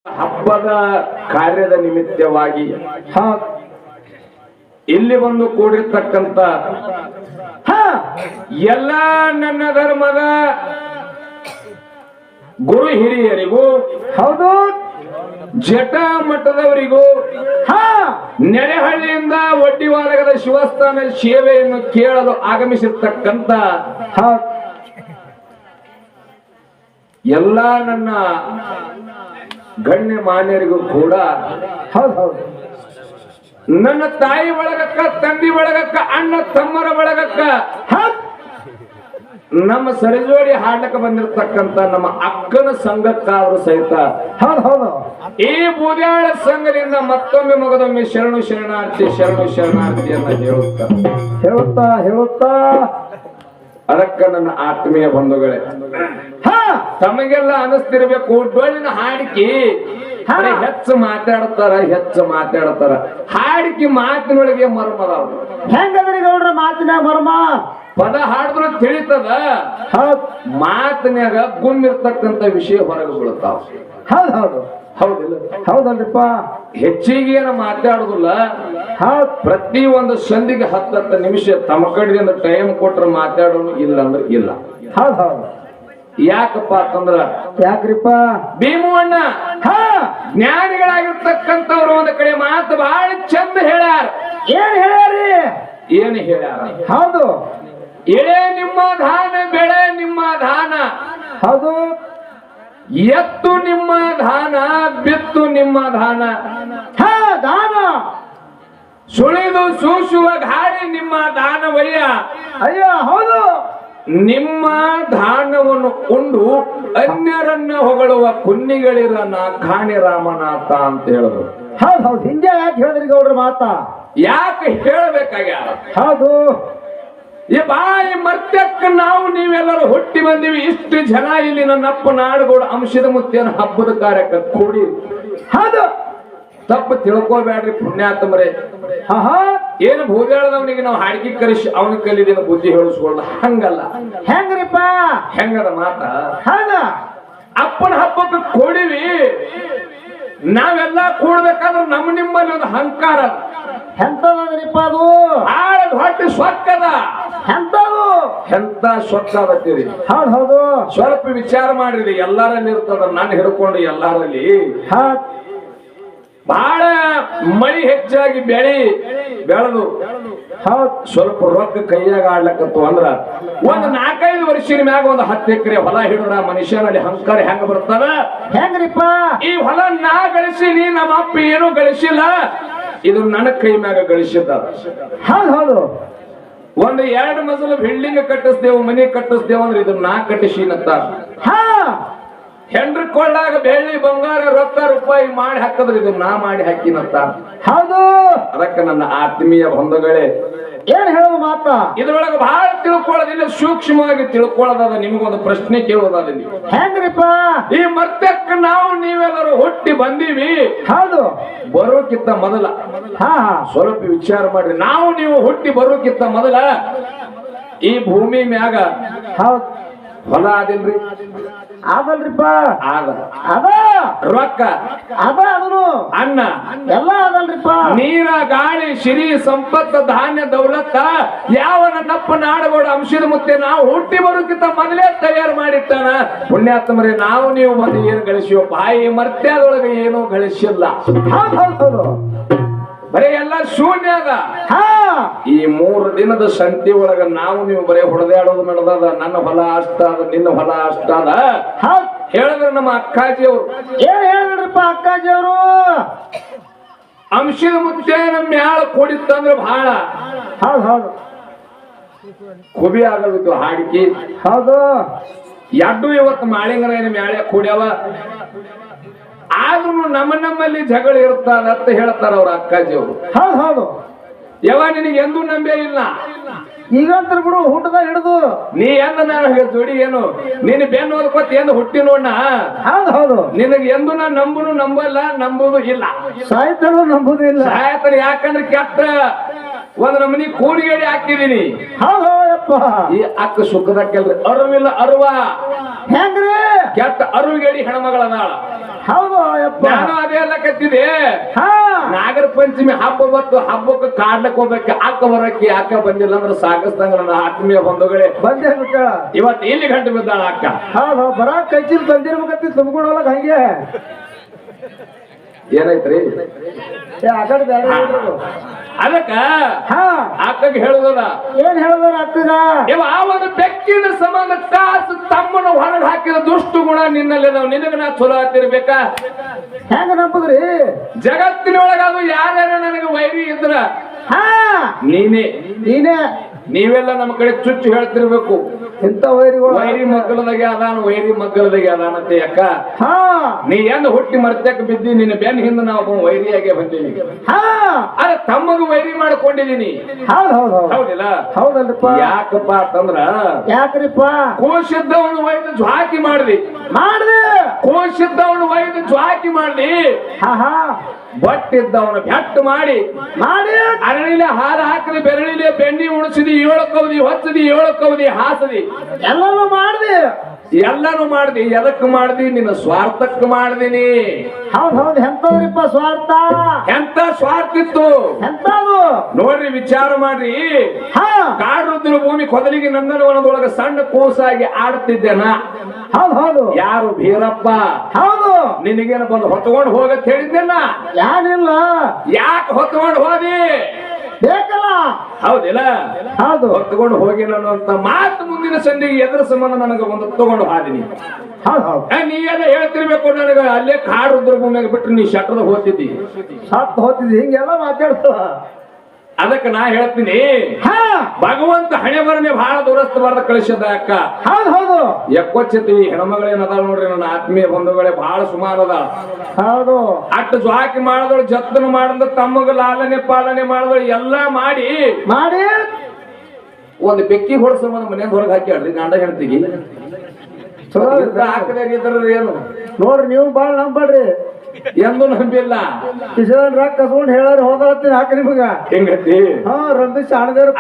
ಹಬ್ಬದ ಕಾರ್ಯದ ನಿಮಿತ್ತವಾಗಿ ಇಲ್ಲಿ ಬಂದು ಕೂಡಿರ್ತಕ್ಕಂತ ಎಲ್ಲ ನನ್ನ ಧರ್ಮದ ಗುರು ಹಿರಿಯರಿಗೂ ಹೌದು ಜಟ ಮಠದವರಿಗೂ ನೆರೆಹಳ್ಳಿಯಿಂದ ಒಡ್ಡಿವಾಲಗದ ಶಿವಸ್ಥಾನ ಸೇವೆಯನ್ನು ಕೇಳಲು ಆಗಮಿಸಿರ್ತಕ್ಕಂತ ಎಲ್ಲ ನನ್ನ ಗಣ್ಯ ಮಾನ್ಯರಿಗೂ ಕೂಡ ಹೌದು ನನ್ನ ತಾಯಿ ಬಳಗಕ್ಕ ತಂದಿ ಬಳಗಕ್ಕ ಅಣ್ಣ ತಮ್ಮರ ಬಳಗಕ್ಕ ನಮ್ಮ ಸರಿಜೋಡಿ ಹಾಡಕ್ಕೆ ಬಂದಿರತಕ್ಕಂತ ನಮ್ಮ ಅಕ್ಕನ ಸಂಘಕ್ಕ ಅವರು ಸಹಿತ ಹೌದು ಈ ಬೂದ್ಯಾಳ ಸಂಘದಿಂದ ಮತ್ತೊಮ್ಮೆ ಮಗದೊಮ್ಮೆ ಶರಣು ಶರಣಾರ್ಥಿಯನ್ನ ಹೇಳುತ್ತಾ ಅದಕ್ಕ ನನ್ನ ಆತ್ಮೀಯ ಬಂಧುಗಳೇ ತಮಗೆಲ್ಲ ಅನಿಸ್ತಿರ್ಬೇಕು ಡೊಳ್ಳಿನ ಹಾಡಿಕೆ ಹೆಚ್ಚು ಮಾತಾಡ್ತಾರ ಹಾಡಿಕೆ ಮಾತಿನೊಳಗೆ ಮರ್ಮದ ಹೆಂಗದ್ರಿ ಗೌಡ್ರ ಮಾತಿನ ಮರ್ಮ ಪದ ಹಾಡಿದ್ರು ತಿಳಿತದ ಮಾತಿನ್ಯಾಗ ಗುಮ್ಮಿರ್ತಕ್ಕಂತ ವಿಷಯ ಹೊರಗೆ ಬೀಳುತ್ತಾವ ಹೌದಿಲ್ಲ ಹೌದಲ್ರಿಪ್ಪ ಹೆಚ್ಚಿಗೆ ಏನು ಮಾತಾಡುದಿಲ್ಲ ಪ್ರತಿ ಒಂದು ಸಂಧಿಗೆ 10 ನಿಮಿಷ ತಮ್ಮ ಕಡೆಯಿಂದ ಟೈಮ್ ಕೊಟ್ರೆ ಮಾತಾಡೋನು ಇಲ್ಲ ಅಂದ್ರೆ ಇಲ್ಲ ಹೌದು ಯಾಕಪ್ಪ ಅಂತಂದ್ರ ಯಾಕ್ರಿಪ್ಪ ಭೀಮಣ್ಣ ಜ್ಞಾನಿಗಳಾಗಿರ್ತಕ್ಕಂಥವ್ರು ಒಂದು ಕಡೆ ಮಾತು ಬಹಳ ಚಂದ ಹೇಳ್ಯಾರ ಏನ್ ಹೇಳ್ಯಾರ ಹೌದು ಎಳೆ ನಿಮ್ಮ ಧಾನ ಬೆಳೆ ನಿಮ್ಮ ಧಾನ ಹೌದು ಎತ್ತು ನಿಮ್ಮ ಧಾನ ಬಿತ್ತು ನಿಮ್ಮ ಧಾನ ದಾನ ಸುಳಿದು ಸೂಸುವ ಗಾಳಿ ನಿಮ್ಮ ದಾನವಯ್ಯ ಅಯ್ಯ ಹೌದು ನಿಮ್ಮ ದಾನವನ್ನು ಉಂಡು ಅನ್ಯರನ್ನ ಹೊಗಳುವ ಕುನ್ನಿಗಳಿರನ ಖಾಣಿ ರಾಮನಾಥ ಅಂತ ಹೇಳಿದ್ರು ಹೌದು ಹಿಂದೆ ಯಾಕೆ ಹೇಳಿದ್ರಿ ಗೌಡ್ರ ಮಾತಾ ಯಾಕೆ ಹೇಳ್ಬೇಕಾಗ್ಯಾರ ಹೌದು ಈ ಬಾಯಿ ಮರ್ತ್ಯಕ್ಕ ನಾವು ನೀವೆಲ್ಲರೂ ಹುಟ್ಟಿ ಬಂದಿವಿ ಇಷ್ಟು ಜನ ಇಲ್ಲಿ ನನ್ನಪ್ಪ ನಾಡುಗೋಡು ಅಂಶದ ಮುತ್ತಿನ ಹಬ್ಬದ ಕಾರ್ಯಕ್ಕೆ ಕೂಡಿ ಹೌದು ತಪ್ಪು ತಿಳ್ಕೋಬೇಡ್ರಿ ಪುಣ್ಯಾತ್ಮರೇ ಏನು ಭೂದೇಳದವನಿಗೆ ನಾವು ಹಾಡಿಗೆ ಕರೆಸಿ ಅವನ ಕಲಿದಿನ ಬುದ್ಧಿ ಹೇಳಿಸ್ಕೊಳ್ಳ ಹಂಗಲ್ಲ ಹೆಂಗ್ರಿಪ್ಪ ಹೆಂಗದ ಮಾತ ಹೌದ ಅಪ್ಪನ ಹಬ್ಬಕ್ಕೆ ಕೂಡಿವಿ ನಾವೆಲ್ಲ ಕೂಡ್ಬೇಕಾದ್ರೆ ನಮ್ಮ ನಿಮ್ಮಲ್ಲಿ ಒಂದು ಅಹಂಕಾರ ಎಂತದ್ರಿಪ್ಪ ಅದು ಆಳ ಹೊಟ್ಟೆ ಸೊಕ್ಕದ ಎಂತ ಸೊಕ್ಕ ಅದತ್ತೀರಿ ಹೌದು ಸ್ವಲ್ಪ ವಿಚಾರ ಮಾಡಿರಿ ಎಲ್ಲರಲ್ಲಿ ಇರ್ತದ ನಾನು ಹಿಡ್ಕೊಂಡು ಎಲ್ಲರಲ್ಲಿ ಬಹಳ ಮಳಿ ಹೆಚ್ಚಾಗಿ ಬೆಳೆದು ಸ್ವಲ್ಪ ರೊಕ್ಕ ಕೈಯಾಗ ಆಡ್ಲಕ್ಕತ್ತು ಅಂದ್ರ ಒಂದ್ 4-5 ವರ್ಷದ ಮ್ಯಾಗ ಒಂದು 10 ಎಕರೆ ಹೊಲ ಹಿಡಿದ್ರ ಮನುಷ್ಯನಲ್ಲಿ ಅಹಂಕಾರ ಹೆಂಗ ಬರ್ತಾನ ಹೆಂಗ್ರಿಪ್ಪ ಈ ಹೊಲ ನಾ ಗಳಿಸಿನಿ ನಮ್ಮ ಅಪ್ಪ ಏನೂ ಗಳಿಸಿಲ್ಲ ಇದು ನನ್ನ ಕೈ ಮ್ಯಾಗ ಗಳಿಸಿದ್ದ ಹೌದು ಒಂದು 2 ಮಜಲು ಬಿಲ್ಡಿಂಗ್ ಕಟ್ಟಿಸ್ತೇವು ಮನೆ ಕಟ್ಟಿಸ್ತೇವ ಅಂದ್ರೆ ಇದು ನಾ ಕಟ್ಟಿಸಿನತ್ತ ಹೆಂಡ್ರ ಕೊಳ್ಳಾಗ ಬೆಳ್ಳಿ ಬಂಗಾರ ರೊಕ್ಕ ರೂಪಾಯಿ ಮಾಡಿ ಹಾಕದ್ರೆ ಇದು ನಾ ಮಾಡಿ ಹಾಕಿನತ್ತ ಹೌದು ಅದಕ್ಕೆ ನನ್ನ ಆತ್ಮೀಯ ಬಂಧುಗಳೇ ಏನ್ ಹೇಳುವ ಮಾತ ಇದ್ರೊಳಗೆ ಬಹಳ ತಿಳ್ಕೊಳ್ಳೋದಿಲ್ಲ ಸೂಕ್ಷ್ಮವಾಗಿ ತಿಳ್ಕೊಳ್ಳೋದಾದ ನಿಮಗೊಂದು ಪ್ರಶ್ನೆ ಕೇಳೋದಾದ ನೀವು ಹೆಂಗ್ರಿಪ್ಪ ಈ ಮರ್ತಕ್ಕ ನಾವು ನೀವೆಲ್ಲರೂ ಹುಟ್ಟಿ ಬಂದೀವಿ ಹೌದು ಬರೋಕ್ಕಿಂತ ಮೊದಲ ಸ್ವಲ್ಪ ವಿಚಾರ ಮಾಡ್ರಿ ನಾವು ನೀವು ಹುಟ್ಟಿ ಬರೋಕ್ಕಿಂತ ಮೊದಲ ಈ ಭೂಮಿ ಮ್ಯಾಗ ಹೊಲ ಆದಿಲ್ರಿ ಅದಲ್ರಿಪ್ಪ ಅದ ರೊಕ್ಕ ಅದನು ಅನ್ನ ಎಲ್ಲ ಅದಲ್ರಿಪ್ಪ ನೀರ ಗಾಳಿ ಸಿರಿ ಸಂಪತ್ತ ಧಾನ್ಯ ದೌಲತ್ತ ಯಾವ ನನ್ನಪ್ಪ ನಾಡಗೋಡ ಅಂಶದ ಮುತ್ತೆ ನಾವು ಹುಟ್ಟಿ ಬರೋಕ್ಕಿಂತ ಮೊದಲೇ ತಯಾರು ಮಾಡಿಟ್ಟಾನ ಪುಣ್ಯಾತ್ಮರೇ ನಾವು ನೀವು ಬಂದು ಏನು ಗಳಿಸಿವ ಬಾಯಿ ಮರ್ತ್ಯಾದೊಳಗೆ ಏನೂ ಗಳಿಸಿಲ್ಲ ಬರೀ ಎಲ್ಲ ಶೂನ್ಯ ಅದ ಈ 3 ದಿನದ ಸಂತಿ ಒಳಗ ನಾವು ನೀವು ಬರೀ ಹೊಡೆದಾಡೋದು ನಡೆದದ ನನ್ನ ಹೊಲ ಅಷ್ಟ ಅದ ನಿನ್ನ ಹೊಲ ಅಷ್ಟ ಅದ ಹೇಳಿದ್ರೆ ನಮ್ಮ ಅಕ್ಕಾಜಿಯವರು ಏನ್ ಹೇಳಿದ್ರಪ್ಪ ಅಕ್ಕಾಜಿಯವರು ಅಂಶದ ಮುತ್ತೆ ನಮ್ಮ ಮ್ಯಾಳ ಕೂಡಿತ್ತಂದ್ರೆ ಬಹಳ ಹೌದು ಕುಬಿ ಆಗಲ್ವಿತ್ತು ಹಾಡಿಕೆ ಹೌದು ಎಡ್ಡು ಇವತ್ತು ಮಾಳಿಂಗರ ಮ್ಯಾಳೆ ಕೂಡ್ಯಾವ ಆದ್ರೂ ನಮ್ಮಲ್ಲಿ ಜಗಳ ಇರುತ್ತದ ಅಂತ ಹೇಳ್ತಾರ ಅವ್ರ ಅಕ್ಕಾಜಿಯವರು ಹೌದು ಯಾವ ನಿನಗೆ ಎಂದೂ ನಂಬೇ ಇಲ್ಲ ಈಗಂತ ಬಿಡು ಹುಟ್ಟದಾಗ ಹಿಡಿದು ನೀ ಎಂದ ನಾನು ಜೋಡಿ ಏನು ನೀನು ಬೆನ್ನು ಓದ್ಕೊತ ಎಂದು ಹುಟ್ಟಿ ನೋಡ ಹೌದು ನಿನಗೆ ಎಂದು ನಾನು ನಂಬಲ್ಲ ನಂಬುದು ಇಲ್ಲ ಸಾಯ್ತಾನು ನಂಬುದು ಇಲ್ಲ ಸಾಯ್ತಾನೆ ಯಾಕಂದ್ರೆ ಕೆಟ್ಟ ಒಂದ್ ನಮನಿ ಕೂಡಿಗೇಡಿ ಹಾಕಿದೀನಿ ಈ ಅಕ್ಕ ಸುಖದ ಕೆಲ್ರಿ ಅರುವಿಲ್ಲ ಅರುವ ಹೆಂಗ್ರಿ ಕೆಟ್ಟ ಅರುಗೇಡಿ ಹೆಣ್ಮಗಳದಾಳ ಹೌದು ಯಪ್ಪ ನಾನು ಅದೇ ಎಲ್ಲ ಕತ್ತಿದೆ. ಹಾ ನಾಗರ ಪಂಚಮಿ ಹಬ್ಬ ಬತ್ತು, ಹಬ್ಬಕ್ಕೆ ಕಾಡ್ಲಕ್ ಹೋಗ್ಬೇಕು, ಅಕ್ಕ ಬರಕ್ಕೆ ಅಕ್ಕ ಬಂದಿಲ್ಲ ಅಂದ್ರೆ ಸಾಗಿಸ್ದಂಗ ನನ್ನ ಆತ್ಮೀಯ ಬಂಧುಗಳೇ ಬಂದೇ ಬಿಟ್ಟ. ಇವತ್ತು ಇಲ್ಲಿ ಗಂಟು ಬಿದ್ದಾಳ ಅಕ್ಕ. ಹೌದು ಬರ ಕೈಚಿಲ್ ಬಂದಿರ್ಬೇಕಂತ ತುಂಬ್ಕೊಂಡು ಹೋಗ್ಲಕ್ ಹಂಗೆ ಏನೈತ್ರಿ ಆ ಕಡೆ ಬೇರೆ ಹೇಳ್ರು. ಅದಕ್ಕ ಹಾ ಅಕ್ಕಗೆ ಹೇಳುದಲ್ಲ, ಏನ್ ಹೇಳಿದ್ರ ಅಕ್ಕಗ ಇವ ಅವನ ಬೆಕ್ಕಿನ ಸಂಬಂಧ ಕಾಸು ತಮ್ಮನ ಹೊರಗೆ ಹಾಕಿದ ದುಷ್ಟು ಗುಣ ನಿನ್ನಲ್ಲಿ ನಾವು ನಿನಗ ನಾ ಚಲೋ ಆಗ್ತಿರ್ಬೇಕಾ? ಹೆಂಗ ನಂಬುದ್ರಿ? ಜಗತ್ತಿನೊಳಗ ಅದು ಯಾರ್ಯಾರ ನನಗೆ ವೈರಿ ಇದ್ರ ಹಾ ನೀನೇ ನೀನೇ. ನೀವೆಲ್ಲ ನಮ್ಮ ಕಡೆ ಚುಚ್ಚು ಹೇಳ್ತಿರ್ಬೇಕು, ಇಂಥ ವೈರಿಗಳು ವೈರಿ ಮಗ್ಗಲದಾಗೆ ಅದಾನ, ವೈರಿ ಮಗ್ಗಲದಾಗೆ ಅದಾನಂತೆ. ಅಕ್ಕ ಹಾ ನೀ ಎಂದು ಹುಟ್ಟಿ ಮರ್ತಕ್ಕೆ ಬಿದ್ದಿ, ನಿನ್ನ ಬೆನ್ನ ಹಿಂದೆ ನಾವು ವೈರಿಯಾಗೆ ಬಂದೀನಿ. ಹಾ ಅರೆ ತಮ್ಮಗೂ ವೈರಿ ಮಾಡ್ಕೊಂಡಿದೀನಿ. ಹೌದ್ ಹೌದ್ ಹೌದ್ ಹೌದಿಲ್ಲ? ಹೌದಲ್ರಿಪ್ಪ. ಯಾಕಪ್ಪ ಅಂತಂದ್ರ ಯಾಕ್ರಿಪ್ಪ? ಕೋಶಿದ್ದವನು ಒಯ್ದು ಜ್ವಾಕಿ ಮಾಡ್ದಿ, ಮಾಡ್ದೆ. ಕೋಶಿದ್ದವನು ಒಯ್ದು ಜ್ವಾಕಿ ಮಾಡ್ದಿ, ಹಾ ಹಾ ಬಟ್ಟಿದ್ದವನು ಬೆಟ್ಟು ಮಾಡಿ ಮಾಡಿ ಅರಳಿಲೆ ಹಾಲು ಹಾಕಲಿ, ಬೆರಳಿಲೆ ಬೆಣ್ಣಿ ಉಣಿಸಿದಿ, 7 ಕವದಿ ಹೊಚ್ಚದಿ, 7 ಕವದಿ ಹಾಸದಿ, ಎಲ್ಲರೂ ಮಾಡ್ದೆ. ಎಲ್ಲಾನು ಮಾಡ್ದಿ. ಎದಕ್ ಮಾಡ್ದಿ? ನಿನ್ನ ಸ್ವಾರ್ಥಕ್ಕೆ ಮಾಡ್ದಿನಿ. ಹೌದ್ ಹೌದ್ ಎಂತದ್ರಿಪ್ಪ ಸ್ವಾರ್ಥ? ಎಂತ ಸ್ವಾರ್ಥ ಇತ್ತು ಎಂತದು ನೋಡ್ರಿ, ವಿಚಾರ ಮಾಡ್ರಿ. ಹಾ ಕಾಡುದ್ರ ಭೂಮಿ ಕೊದಲಿಗೆ ನಂದನವನದೊಳಗ ಸಣ್ಣ ಕೂಸಾಗಿ ಆಡ್ತಿದ್ದೇನ. ಹೌದ್ ಹೌದು ಯಾರು? ಭೀರಪ್ಪ. ಹೌದು. ನಿನಗೇನ ಬಂದು ಹೊತ್ಕೊಂಡು ಹೋಗತ್ ಹೇಳಿದ್ದೇನ? ಯಾರಿಲ್ಲ. ಯಾಕೆ ಹೊತ್ಕೊಂಡು ಹೋದಿ? ಬೇಕಲ್ಲ. ಹೌದಿಲ್ಲ? ಹೌದು ಹೊತ್ಕೊಂಡು ಹೋಗಿ ಅನ್ನುವಂತ ಮಾತು ಮುಂದಿನ ಸಂಧಿಗೆ ಎದುರ ಸಂಬಂಧ ನನಗೆ ಒಂದು ತಗೊಂಡು ಹಾದಿನಿ. ಹೌದ್ ಹೌದು. ನೀ ಎಲ್ಲ ಹೇಳ್ತಿರ್ಬೇಕು, ನನಗ ಅಲ್ಲೇ ಕಾಡುದ್ರ ಭೂಮಿಯಾಗ ಬಿಟ್ರೆ ನೀ ಶಟ್ರದ ಹೋಗ್ತಿದ್ದಿ, ಸತ್ ಹೋಗ್ತಿದ್ದಿ, ಹಿಂಗೆಲ್ಲ ಮಾತಾಡ್ತಾವ. ಅದಕ್ಕೆ ನಾ ಹೇಳ್ತೀನಿ, ಹಾ ಭಗವಂತ ಹಣೆ ಬರನೆ ಬಹಳ ದೂರಸ್ಥ ಬಾರ್ದ ಕಳಿಸಿದ. ಅಕ್ಕ ಹೌದ್ ಹೌದು. ಎಕ್ಕೊಚ್ಚತಿ ಹೆಣ್ಮಗಳೇನದಾಳ ನೋಡ್ರಿ, ನನ್ನ ಆತ್ಮೀಯ ಬಂಧುಗಳೇ, ಬಹಳ ಸುಮಾರು ಅದ. ಹೌದು. ಅಟ್ಟು ಜ್ವಾಕಿ ಮಾಡಿದಳು, ಜತ್ತನ ಮಾಡಿದ, ತಮ್ಮಗ ಲಾಲನೆ ಪಾಲನೆ ಮಾಡಿದಳು, ಎಲ್ಲಾ ಮಾಡಿ ಮಾಡಿ ಒಂದು ಬೆಕ್ಕಿ ಹೊಡ್ಸ ಮನೆಯಿಂದ ಹೊರಗೆ ಹಾಕಿ ಗಂಡ ಹೆಣ್ತಿಗಿ ಚಲೋ ಹಾಕದಾಗಿದ್ರ ಏನು ನೋಡ್ರಿ, ನೀವು ಬಾಳ ನಂಬಡ್ರಿ. ಎಂದು ನಂಬಿಲ್ಲ. ಕಿಶನ್ ರೊಕ್ಕ ಕಸ್ಕೊಂಡ್ ಹೇಳಾರ ಹೋದತ್ತೀನಿ ಹಾಕ ನಿಮಗ ಹೆಂಗತಿ? ಹಾ ರಂಬಿಸಿ ಹಣದೇವ್ರ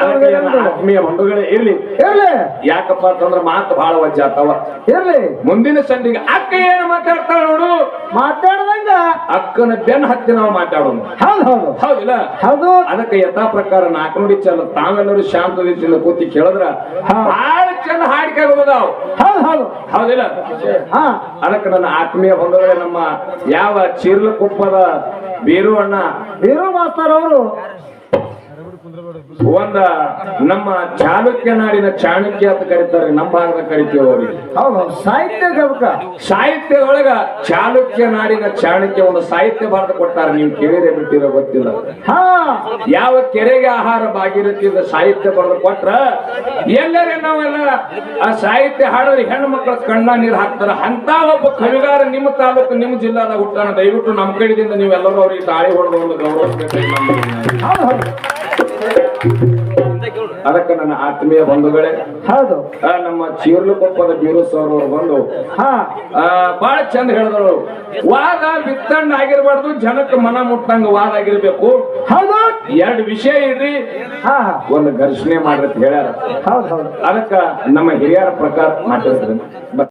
ಆತ್ಮೀಯ ಬಂಧುಗಳೇ, ಇರ್ಲಿ. ಇರ್ಲಿ. ಯಾಕಪ್ಪ ಅಂತಂದ್ರ ಮಾತು ಬಹಳ ವಜ್ಜ ಆತವ. ಇರ್ಲಿ. ಮುಂದಿನ ಸಂಧಿಗೆ ಅಕ್ಕ ಏನು ಮಾತಾಡ್ತಾಳ ನೋಡು, ಮಾತಾಡ್ದಂಗ ಅಕ್ಕನ ಬೆನ್ ಹತ್ತಿ ನಾವು ಮಾತಾಡೋಣ. ಹೌದ್ ಹೌದು. ಹೌದಿಲ್ಲ? ಹೌದು. ಅದಕ್ಕೆ ಯಥಾ ಪ್ರಕಾರ 4 ನುಡಿ ಚಲ ತಾವೆಲ್ಲರೂ ಶಾಂತದಿಂದ ಕೂತಿ ಕೇಳಿದ್ರ ಬಹಳ ಚಂದ ಹಾಡಿಕೆ ಆಗೋದಾವ್. ಹೌದ್ ಹೌದು. ಹೌದಿಲ್ಲ? ಹಾ ಅದಕ್ಕೆ ನನ್ನ ಆತ್ಮೀಯ ಬಂಧುಗಳೇ, ನಮ್ಮ ಯಾವ ಚೀರ್ಲಕೊಪ್ಪದ ಬೀರು ಅಣ್ಣ ಬೀರು ಮಾಸ್ತರ್ ಅವರು ಒಂದ ನಮ್ಮ ಚಾಲುಕ್ಯ ನಾಡಿನ ಚಾಣಕ್ಯ ಅಂತ ಕರೀತಾರೆ, ನಮ್ಮ ಭಾಗದ ಕರಿತೀವಿ ಅವ್ರಿಗೆ. ಹೌದು. ಸಾಹಿತ್ಯ ಗಮಕ ಸಾಹಿತ್ಯದೊಳಗ ಚಾಲುಕ್ಯ ನಾಡಿನ ಚಾಣಕ್ಯ ಒಂದು ಸಾಹಿತ್ಯ ಭಾರತ ಕೊಟ್ಟಾರ. ನೀವು ಕೇಳಿರೇ ಬಿಟ್ಟಿರೋ ಗೊತ್ತಿಲ್ಲ. ಹಾ ಯಾವ ಕೆರೆಗೆ ಆಹಾರ ಭಾಗೀರಥಿಯಿಂದ ಸಾಹಿತ್ಯ ಬರೆದು ಕೊಟ್ರ ಎಲ್ಲರೇ ನಾವೆಲ್ಲ ಆ ಸಾಹಿತ್ಯ ಹಾಡಿದ್ರೆ ಹೆಣ್ಣು ಮಕ್ಕಳ ಕಣ್ಣ ನೀರು ಹಾಕ್ತಾರ. ಅಂತ ಒಬ್ಬ ಕವಿಗಾರ ನಿಮ್ಮ ತಾಲೂಕು, ನಿಮ್ಮ ಜಿಲ್ಲಾದಾಗ ಹುಟ್ಟಾನ. ದಯವಿಟ್ಟು ನಮ್ಮ ಕಡೆಯಿಂದ ನೀವೆಲ್ಲರೂ ಅವ್ರಿಗೆ ತಾಳಿ ಹೊಡೆದು ಒಂದು ಗೌರವಿಸಬೇಕು. ಹೌದು ಹೌದು. ಅದಕ್ಕೆ ನನ್ನ ಆತ್ಮೀಯ ಬಂಧುಗಳೇ, ಹೌದು. ನಮ್ಮ ಚೀರ್ಲಕೊಪ್ಪದ ಬೀರು ಸರ್ ಅವರು ಬಂದು ಹಾ ಬಹಳ ಚಂದ ಹೇಳಿದ್ರು. ವಾದ ಬಿತ್ತಂಡ ಆಗಿರ್ಬಾರ್ದು, ಜನಕ್ಕೆ ಮನ ಮುಟ್ಟಂಗ ವಾದ ಆಗಿರ್ಬೇಕು. ಹೌದು. 2 ವಿಷಯ ಇಡ್ರಿ, ಹಾ ಒಂದು ಘರ್ಷಣೆ ಮಾಡ್ರಿ ಅಂತ ಹೇಳ್ಯಾರ. ಹೌದು ಹೌದು. ಅದಕ್ಕ ನಮ್ಮ ಹಿರಿಯರ ಪ್ರಕಾರ ಮಾತಾಡ್ತಾರೆ.